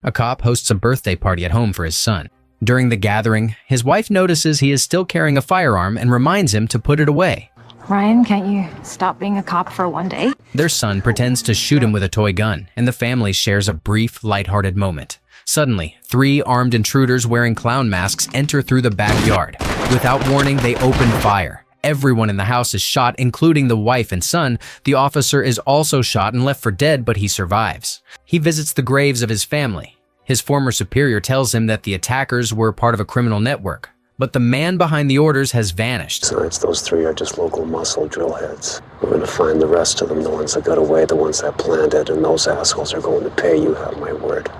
A cop hosts a birthday party at home for his son. During the gathering, his wife notices he is still carrying a firearm and reminds him to put it away. Ryan, can't you stop being a cop for one day? Their son pretends to shoot him with a toy gun, and the family shares a brief, lighthearted moment. Suddenly, 3 armed intruders wearing clown masks enter through the backyard. Without warning, they open fire. Everyone in the house is shot, including the wife and son. The officer is also shot and left for dead, but he survives. He visits the graves of his family. His former superior tells him that the attackers were part of a criminal network, but the man behind the orders has vanished. Besides, those 3 are just local muscle drill heads. We're going to find the rest of them, the ones that got away, the ones that planned it, and those assholes are going to pay, you have my word.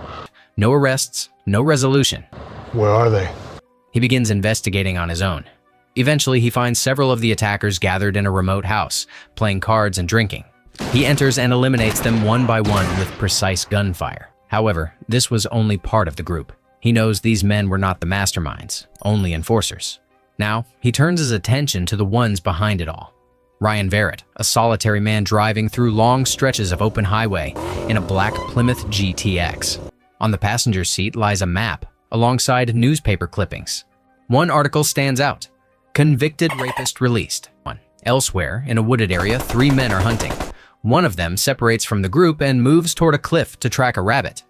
No arrests, no resolution. Where are they? He begins investigating on his own. Eventually, he finds several of the attackers gathered in a remote house, playing cards and drinking. He enters and eliminates them one by one with precise gunfire. However, this was only part of the group. He knows these men were not the masterminds, only enforcers. Now, he turns his attention to the ones behind it all. Ryan Varrett, a solitary man driving through long stretches of open highway in a black Plymouth GTX. On the passenger seat lies a map, alongside newspaper clippings. One article stands out: convicted rapist released. Elsewhere, in a wooded area, 3 men are hunting. One of them separates from the group and moves toward a cliff to track a rabbit.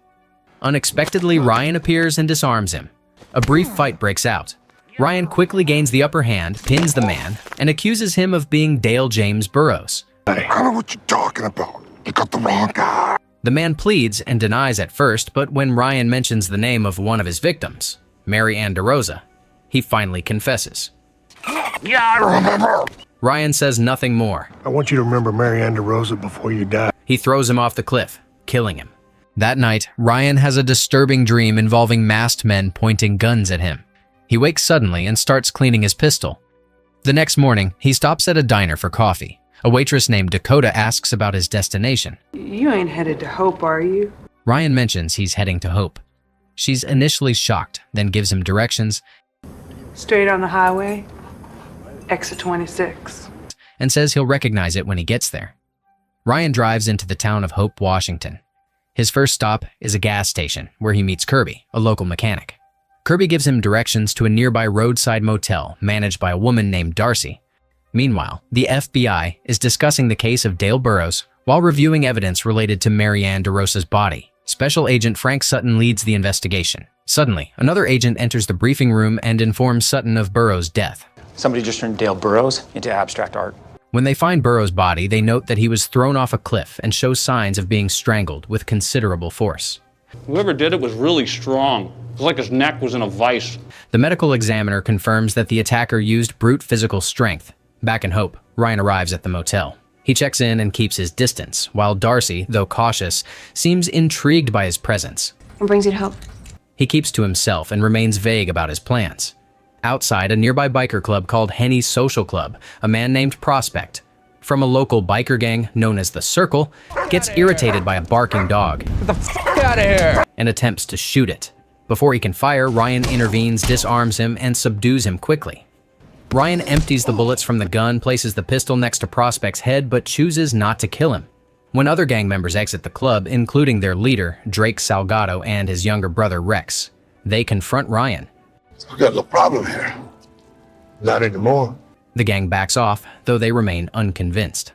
Unexpectedly, Ryan appears and disarms him. A brief fight breaks out. Ryan quickly gains the upper hand, pins the man, and accuses him of being Dale James Burrows. I don't know what you're talking about. You got the wrong guy. The man pleads and denies at first, but when Ryan mentions the name of one of his victims, Mary Ann DeRosa, he finally confesses. Yeah, I remember. Ryan says nothing more. I want you to remember Mary Ann DeRosa before you die. He throws him off the cliff, killing him. That night, Ryan has a disturbing dream involving masked men pointing guns at him. He wakes suddenly and starts cleaning his pistol. The next morning, he stops at a diner for coffee. A waitress named Dakota asks about his destination. You ain't headed to Hope, are you? Ryan mentions he's heading to Hope. She's initially shocked, then gives him directions. Straight on the highway, exit 26. And says he'll recognize it when he gets there. Ryan drives into the town of Hope, Washington. His first stop is a gas station, where he meets Kirby, a local mechanic. Kirby gives him directions to a nearby roadside motel managed by a woman named Darcy. Meanwhile, the FBI is discussing the case of Dale Burrows while reviewing evidence related to Mary Ann DeRosa's body. Special Agent Frank Sutton leads the investigation. Suddenly, another agent enters the briefing room and informs Sutton of Burrows' death. Somebody just turned Dale Burrows into abstract art. When they find Burrows' body, they note that he was thrown off a cliff and shows signs of being strangled with considerable force. Whoever did it was really strong. It was like his neck was in a vice. The medical examiner confirms that the attacker used brute physical strength. Back in Hope, Ryan arrives at the motel. He checks in and keeps his distance, while Darcy, though cautious, seems intrigued by his presence. What brings you to Hope? He keeps to himself and remains vague about his plans. Outside a nearby biker club called Henny's Social Club, a man named Prospect, from a local biker gang known as the Circle, gets irritated by a barking dog. Get the fuck out of here! And attempts to shoot it. Before he can fire, Ryan intervenes, disarms him, and subdues him quickly. Ryan empties the bullets from the gun, places the pistol next to Prospect's head, but chooses not to kill him. When other gang members exit the club, including their leader, Drake Salgado, and his younger brother, Rex, they confront Ryan. We got no problem here. Not anymore. The gang backs off, though they remain unconvinced.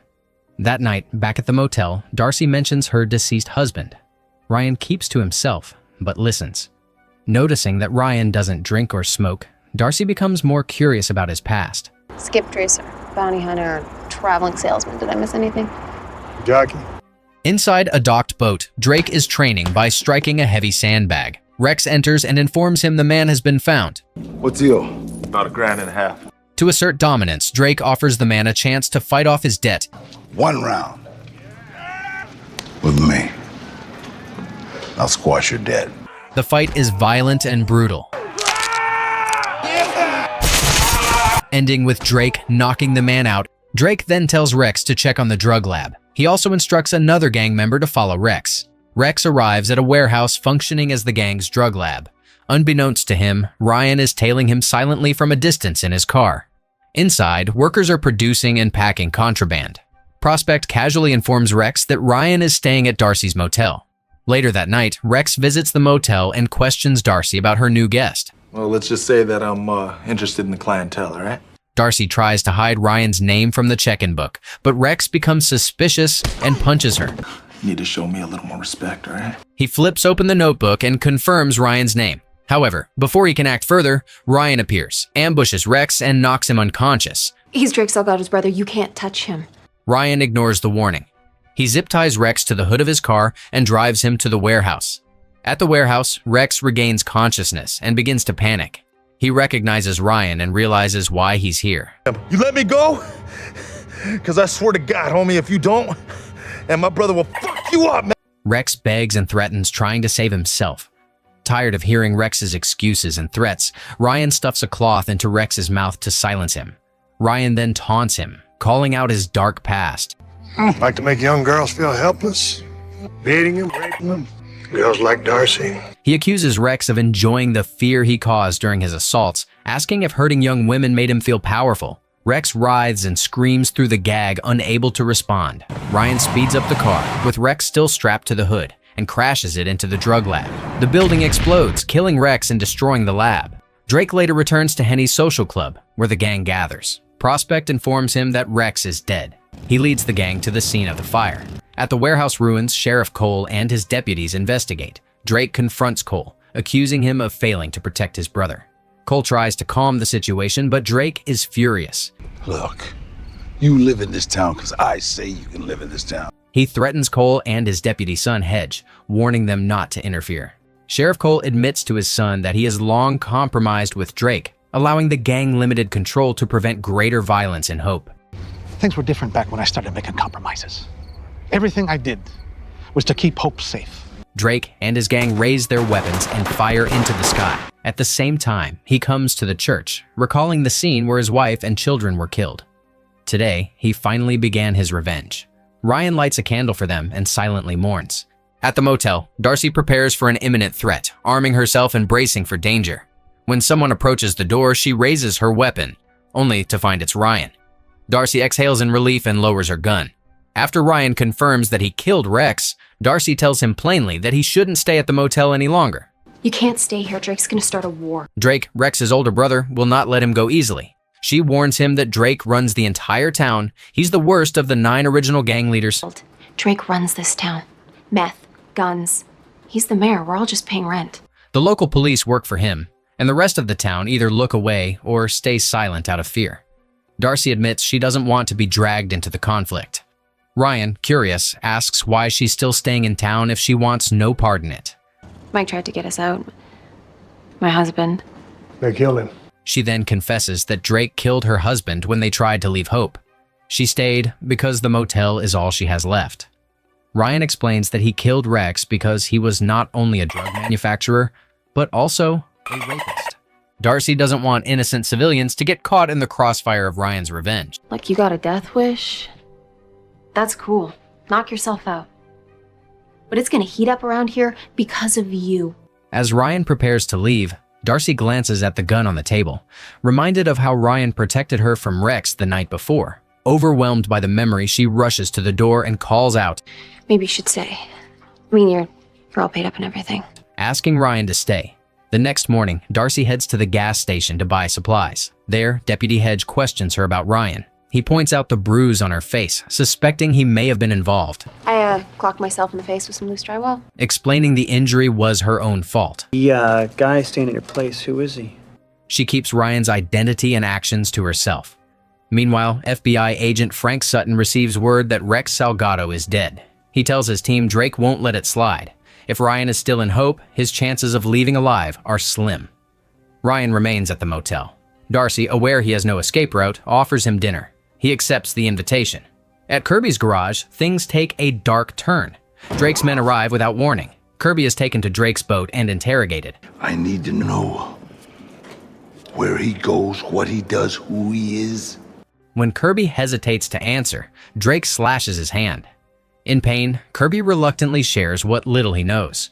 That night, back at the motel, Darcy mentions her deceased husband. Ryan keeps to himself, but listens. Noticing that Ryan doesn't drink or smoke, Darcy becomes more curious about his past. Skip tracer, bounty hunter, traveling salesman. Did I miss anything? Jockey. Inside a docked boat, Drake is training by striking a heavy sandbag. Rex enters and informs him the man has been found. What deal? About $1.50. To assert dominance, Drake offers the man a chance to fight off his debt. 1 round. With me. I'll squash your debt. The fight is violent and brutal, ending with Drake knocking the man out. Drake then tells Rex to check on the drug lab. He also instructs another gang member to follow Rex. Rex arrives at a warehouse functioning as the gang's drug lab. Unbeknownst to him, Ryan is tailing him silently from a distance in his car. Inside, workers are producing and packing contraband. Prospect casually informs Rex that Ryan is staying at Darcy's motel. Later that night, Rex visits the motel and questions Darcy about her new guest. Well, let's just say that I'm interested in the clientele, all right? Darcy tries to hide Ryan's name from the check-in book, but Rex becomes suspicious and punches her. You need to show me a little more respect, all right? He flips open the notebook and confirms Ryan's name. However, before he can act further, Ryan appears, ambushes Rex, and knocks him unconscious. He's Drake Salgado's brother. You can't touch him. Ryan ignores the warning. He zip ties Rex to the hood of his car and drives him to the warehouse. At the warehouse, Rex regains consciousness and begins to panic. He recognizes Ryan and realizes why he's here. You let me go? Because I swear to God, homie, if you don't, and my brother will fuck you up, man. Rex begs and threatens, trying to save himself. Tired of hearing Rex's excuses and threats, Ryan stuffs a cloth into Rex's mouth to silence him. Ryan then taunts him, calling out his dark past. Like to make young girls feel helpless, beating them, raping them. Girls like Darcy. He accuses Rex of enjoying the fear he caused during his assaults, asking if hurting young women made him feel powerful. Rex writhes and screams through the gag, unable to respond. Ryan speeds up the car, with Rex still strapped to the hood, and crashes it into the drug lab. The building explodes, killing Rex and destroying the lab. Drake later returns to Henny's social club, where the gang gathers. Prospect informs him that Rex is dead. He leads the gang to the scene of the fire. At the warehouse ruins, Sheriff Cole and his deputies investigate. Drake confronts Cole, accusing him of failing to protect his brother. Cole tries to calm the situation, but Drake is furious. Look, you live in this town because I say you can live in this town. He threatens Cole and his deputy son, Hedge, warning them not to interfere. Sheriff Cole admits to his son that he has long compromised with Drake, allowing the gang limited control to prevent greater violence in Hope. Things were different back when I started making compromises. Everything I did was to keep Hope safe. Drake and his gang raise their weapons and fire into the sky. At the same time, he comes to the church, recalling the scene where his wife and children were killed. Today, he finally began his revenge. Ryan lights a candle for them and silently mourns. At the motel, Darcy prepares for an imminent threat, arming herself and bracing for danger. When someone approaches the door, she raises her weapon, only to find it's Ryan. Darcy exhales in relief and lowers her gun. After Ryan confirms that he killed Rex, Darcy tells him plainly that he shouldn't stay at the motel any longer. You can't stay here. Drake's gonna start a war. Drake, Rex's older brother, will not let him go easily. She warns him that Drake runs the entire town. He's the worst of the 9 original gang leaders. Drake runs this town. Meth, guns. He's the mayor. We're all just paying rent. The local police work for him, and the rest of the town either look away or stay silent out of fear. Darcy admits she doesn't want to be dragged into the conflict. Ryan, curious, asks why she's still staying in town if she wants no part in it. Mike tried to get us out. My husband. They killed him. She then confesses that Drake killed her husband when they tried to leave Hope. She stayed because the motel is all she has left. Ryan explains that he killed Rex because he was not only a drug manufacturer, but also a rapist. Darcy doesn't want innocent civilians to get caught in the crossfire of Ryan's revenge. Like you got a death wish? That's cool. Knock yourself out. But it's gonna heat up around here because of you. As Ryan prepares to leave, Darcy glances at the gun on the table, reminded of how Ryan protected her from Rex the night before. Overwhelmed by the memory, she rushes to the door and calls out, Maybe you should stay. I mean, you're all paid up and everything. asking Ryan to stay. The next morning, Darcy heads to the gas station to buy supplies. There, Deputy Hedge questions her about Ryan. He points out the bruise on her face, suspecting he may have been involved. I clocked myself in the face with some loose drywall. Explaining the injury was her own fault. The guy staying at your place, who is he? She keeps Ryan's identity and actions to herself. Meanwhile, FBI agent Frank Sutton receives word that Rex Salgado is dead. He tells his team Drake won't let it slide. If Ryan is still in Hope, his chances of leaving alive are slim. Ryan remains at the motel. Darcy, aware he has no escape route, offers him dinner. He accepts the invitation. At Kirby's garage, things take a dark turn. Drake's men arrive without warning. Kirby is taken to Drake's boat and interrogated. I need to know where he goes, what he does, who he is. When Kirby hesitates to answer, Drake slashes his hand. In pain, Kirby reluctantly shares what little he knows.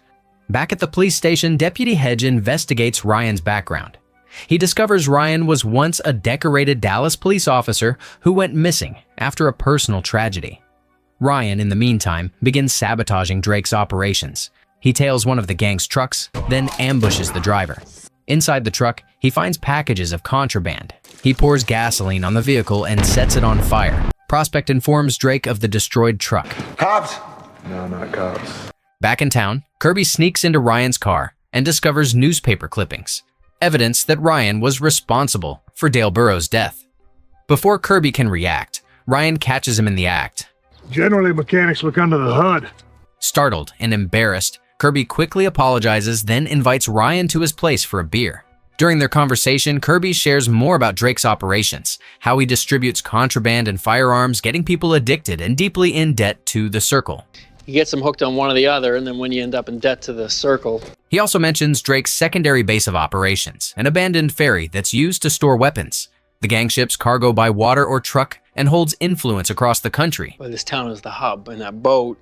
Back at the police station, Deputy Hedge investigates Ryan's background. He discovers Ryan was once a decorated Dallas police officer who went missing after a personal tragedy. Ryan, in the meantime, begins sabotaging Drake's operations. He tails one of the gang's trucks, then ambushes the driver. Inside the truck, he finds packages of contraband. He pours gasoline on the vehicle and sets it on fire. Prospect informs Drake of the destroyed truck. Cops? No, not cops. Back in town, Kirby sneaks into Ryan's car and discovers newspaper clippings, evidence that Ryan was responsible for Dale Burrows' death. Before Kirby can react, Ryan catches him in the act. Generally, mechanics look under the hood. Startled and embarrassed, Kirby quickly apologizes, then invites Ryan to his place for a beer. During their conversation, Kirby shares more about Drake's operations, how he distributes contraband and firearms, getting people addicted and deeply in debt to the Circle. You get them hooked on one or the other, and then when you end up in debt to the Circle. He also mentions Drake's secondary base of operations, an abandoned ferry that's used to store weapons. The gang ships cargo by water or truck and holds influence across the country. Well, this town is the hub, and that boat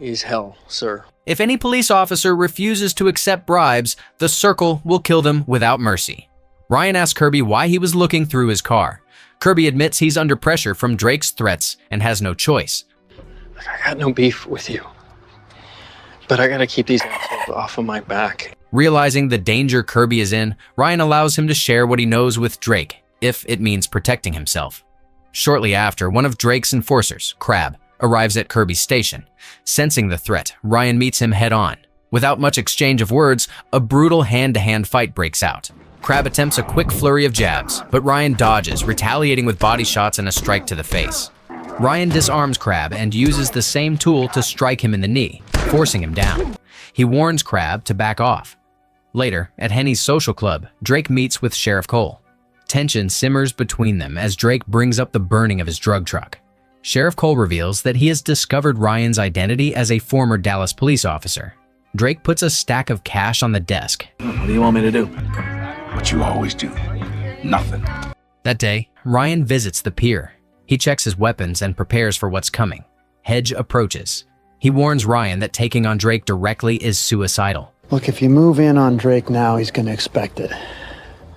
is hell, sir. If any police officer refuses to accept bribes, the Circle will kill them without mercy. Ryan asks Kirby why he was looking through his car. Kirby admits he's under pressure from Drake's threats and has no choice. I got no beef with you, but I gotta keep these assholes off of my back. Realizing the danger Kirby is in, Ryan allows him to share what he knows with Drake, if it means protecting himself. Shortly after, one of Drake's enforcers, Crab, arrives at Kirby's station. Sensing the threat, Ryan meets him head-on. Without much exchange of words, a brutal hand-to-hand fight breaks out. Crab attempts a quick flurry of jabs, but Ryan dodges, retaliating with body shots and a strike to the face. Ryan disarms Crab and uses the same tool to strike him in the knee, forcing him down. He warns Crab to back off. Later, at Henny's social club, Drake meets with Sheriff Cole. Tension simmers between them as Drake brings up the burning of his drug truck. Sheriff Cole reveals that he has discovered Ryan's identity as a former Dallas police officer. Drake puts a stack of cash on the desk. What do you want me to do? What you always do. Nothing. That day, Ryan visits the pier. He checks his weapons and prepares for what's coming. Hedge approaches. He warns Ryan that taking on Drake directly is suicidal. Look, if you move in on Drake now, he's gonna expect it.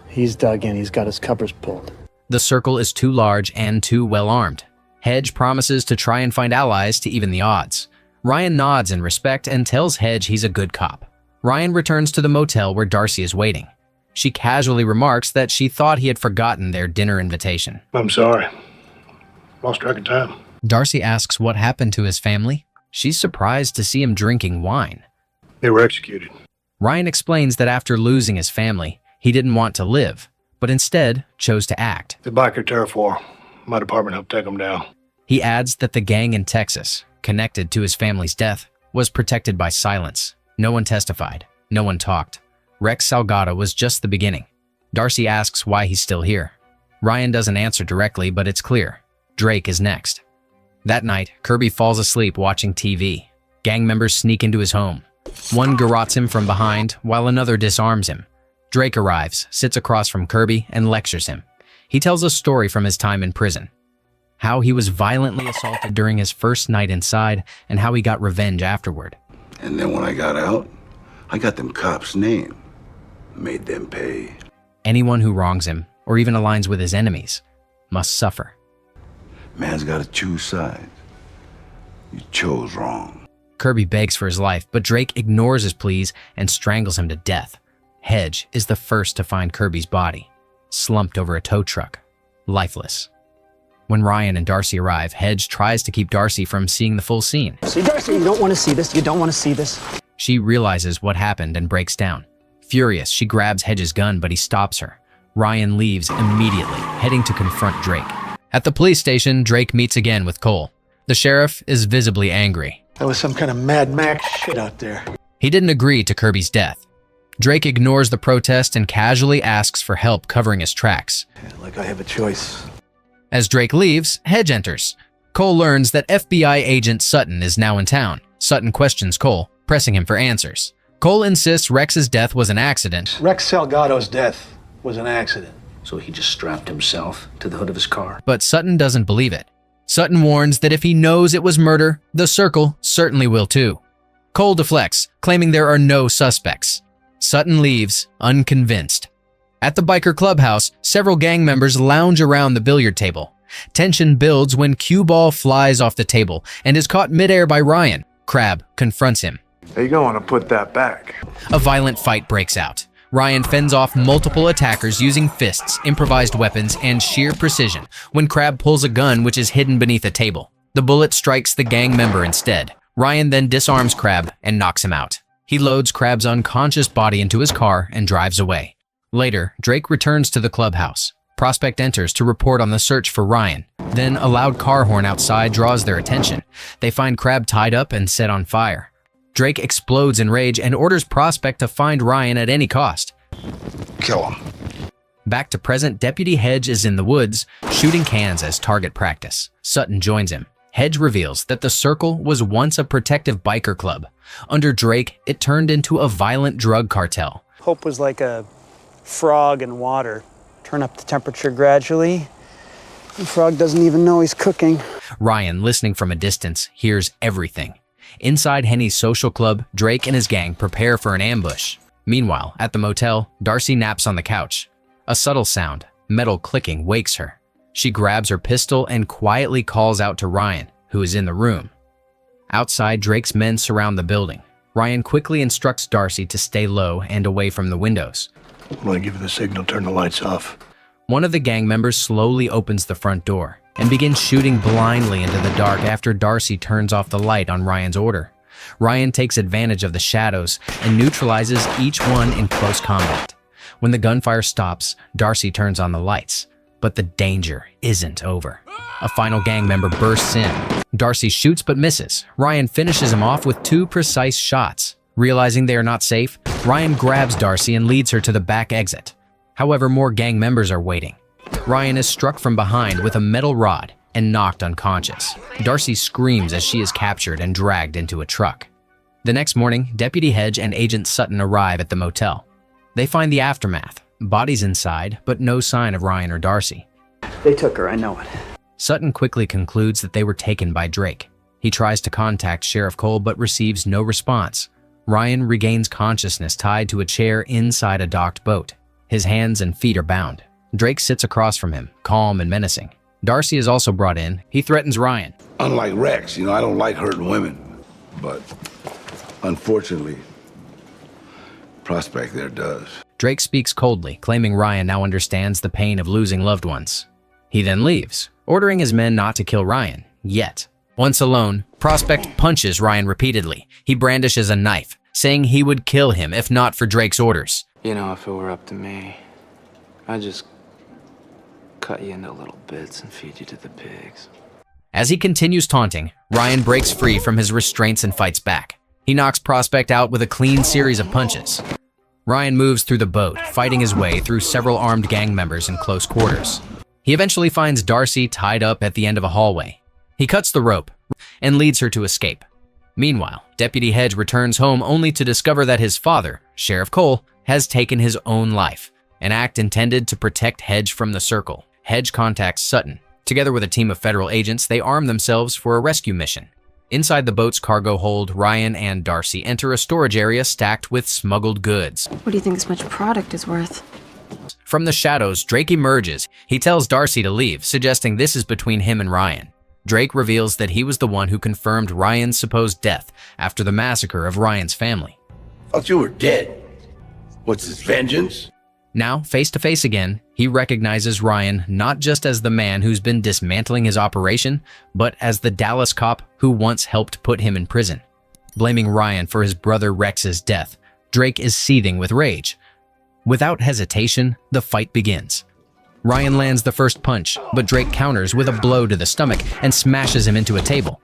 He's dug in, he's got his covers pulled. The Circle is too large and too well-armed. Hedge promises to try and find allies to even the odds. Ryan nods in respect and tells Hedge he's a good cop. Ryan returns to the motel where Darcy is waiting. She casually remarks that she thought he had forgotten their dinner invitation. I'm sorry. Lost track of time. Darcy asks what happened to his family. She's surprised to see him drinking wine. They were executed. Ryan explains that after losing his family, he didn't want to live, but instead chose to act. The biker terraform. My department helped take them down. He adds that the gang in Texas, connected to his family's death, was protected by silence. No one testified. No one talked. Rex Salgado was just the beginning. Darcy asks why he's still here. Ryan doesn't answer directly, but it's clear. Drake is next. That night, Kirby falls asleep watching TV. Gang members sneak into his home. One garrots him from behind, while another disarms him. Drake arrives, sits across from Kirby, and lectures him. He tells a story from his time in prison. How he was violently assaulted during his first night inside, and how he got revenge afterward. And then when I got out, I got them cops' name. Made them pay. Anyone who wrongs him, or even aligns with his enemies, must suffer. Man's gotta choose sides. You chose wrong. Kirby begs for his life, but Drake ignores his pleas and strangles him to death. Hedge is the first to find Kirby's body, slumped over a tow truck, lifeless. When Ryan and Darcy arrive, Hedge tries to keep Darcy from seeing the full scene. See, Darcy, you don't want to see this. You don't want to see this. She realizes what happened and breaks down. Furious, she grabs Hedge's gun, but he stops her. Ryan leaves immediately, heading to confront Drake. At the police station, Drake meets again with Cole. The sheriff is visibly angry. That was some kind of Mad Max shit out there. He didn't agree to Kirby's death. Drake ignores the protest and casually asks for help covering his tracks. Like I have a choice. As Drake leaves, Hedge enters. Cole learns that FBI agent Sutton is now in town. Sutton questions Cole, pressing him for answers. Cole insists Rex's death was an accident. Rex Salgado's death was an accident. So he just strapped himself to the hood of his car. But Sutton doesn't believe it. Sutton warns that if he knows it was murder, the Circle certainly will too. Cole deflects, claiming there are no suspects. Sutton leaves, unconvinced. At the biker clubhouse, several gang members lounge around the billiard table. Tension builds when cue ball flies off the table and is caught midair by Ryan. Crab confronts him. How you going to put that back? A violent fight breaks out. Ryan fends off multiple attackers using fists, improvised weapons, and sheer precision when Crab pulls a gun which is hidden beneath a table. The bullet strikes the gang member instead. Ryan then disarms Crab and knocks him out. He loads Crab's unconscious body into his car and drives away. Later, Drake returns to the clubhouse. Prospect enters to report on the search for Ryan. Then a loud car horn outside draws their attention. They find Crab tied up and set on fire. Drake explodes in rage and orders Prospect to find Ryan at any cost. Kill him. Back to present, Deputy Hedge is in the woods, shooting cans as target practice. Sutton joins him. Hedge reveals that the Circle was once a protective biker club. Under Drake, it turned into a violent drug cartel. Hope was like a frog in water. Turn up the temperature gradually. The frog doesn't even know he's cooking. Ryan, listening from a distance, hears everything. Inside Henny's social club, Drake and his gang prepare for an ambush. Meanwhile, at the motel, Darcy naps on the couch. A subtle sound, metal clicking, wakes her. She grabs her pistol and quietly calls out to Ryan, who is in the room. Outside, Drake's men surround the building. Ryan quickly instructs Darcy to stay low and away from the windows. When I give you the signal, turn the lights off. One of the gang members slowly opens the front door and begins shooting blindly into the dark after Darcy turns off the light on Ryan's order. Ryan takes advantage of the shadows and neutralizes each one in close combat. When the gunfire stops, Darcy turns on the lights. But the danger isn't over. A final gang member bursts in. Darcy shoots but misses. Ryan finishes him off with 2 precise shots. Realizing they are not safe, Ryan grabs Darcy and leads her to the back exit. However, more gang members are waiting. Ryan is struck from behind with a metal rod and knocked unconscious. Darcy screams as she is captured and dragged into a truck. The next morning, Deputy Hedge and Agent Sutton arrive at the motel. They find the aftermath. Bodies inside, but no sign of Ryan or Darcy. They took her, I know it. Sutton quickly concludes that they were taken by Drake. He tries to contact Sheriff Cole but receives no response. Ryan regains consciousness tied to a chair inside a docked boat. His hands and feet are bound. Drake sits across from him, calm and menacing. Darcy is also brought in. He threatens Ryan. Unlike Rex, I don't like hurting women. But unfortunately, Prospect there does. Drake speaks coldly, claiming Ryan now understands the pain of losing loved ones. He then leaves, ordering his men not to kill Ryan, yet. Once alone, Prospect punches Ryan repeatedly. He brandishes a knife, saying he would kill him if not for Drake's orders. If it were up to me, I'd just cut you into little bits and feed you to the pigs. As he continues taunting, Ryan breaks free from his restraints and fights back. He knocks Prospect out with a clean series of punches. Ryan moves through the boat, fighting his way through several armed gang members in close quarters. He eventually finds Darcy tied up at the end of a hallway. He cuts the rope and leads her to escape. Meanwhile, Deputy Hedge returns home only to discover that his father, Sheriff Cole, has taken his own life, an act intended to protect Hedge from the Circle. Hedge contacts Sutton. Together with a team of federal agents, they arm themselves for a rescue mission. Inside the boat's cargo hold, Ryan and Darcy enter a storage area stacked with smuggled goods. What do you think this much product is worth? From the shadows, Drake emerges. He tells Darcy to leave, suggesting this is between him and Ryan. Drake reveals that he was the one who confirmed Ryan's supposed death after the massacre of Ryan's family. Thought you were dead. What's this, vengeance? Now, face to face again, he recognizes Ryan not just as the man who's been dismantling his operation, but as the Dallas cop who once helped put him in prison. Blaming Ryan for his brother Rex's death, Drake is seething with rage. Without hesitation, the fight begins. Ryan lands the first punch, but Drake counters with a blow to the stomach and smashes him into a table.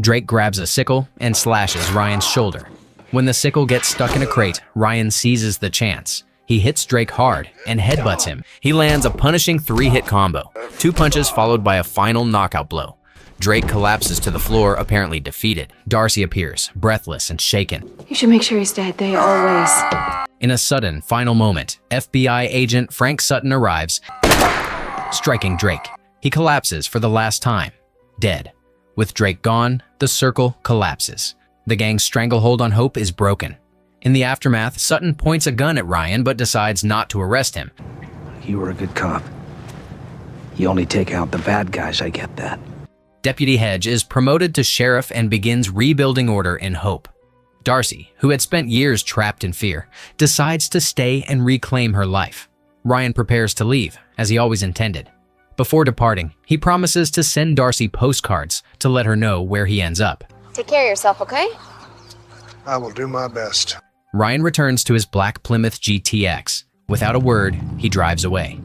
Drake grabs a sickle and slashes Ryan's shoulder. When the sickle gets stuck in a crate, Ryan seizes the chance. He hits Drake hard and headbutts him. He lands a punishing 3-hit combo, 2 punches followed by a final knockout blow. Drake collapses to the floor, apparently defeated. Darcy appears, breathless and shaken. You should make sure he's dead. They always... In a sudden, final moment, FBI agent Frank Sutton arrives, striking Drake. He collapses for the last time, dead. With Drake gone, the Circle collapses. The gang's stranglehold on Hope is broken. In the aftermath, Sutton points a gun at Ryan but decides not to arrest him. You were a good cop. You only take out the bad guys, I get that. Deputy Hedge is promoted to sheriff and begins rebuilding order in Hope. Darcy, who had spent years trapped in fear, decides to stay and reclaim her life. Ryan prepares to leave, as he always intended. Before departing, he promises to send Darcy postcards to let her know where he ends up. Take care of yourself, okay? I will do my best. Ryan returns to his black Plymouth GTX. Without a word, he drives away.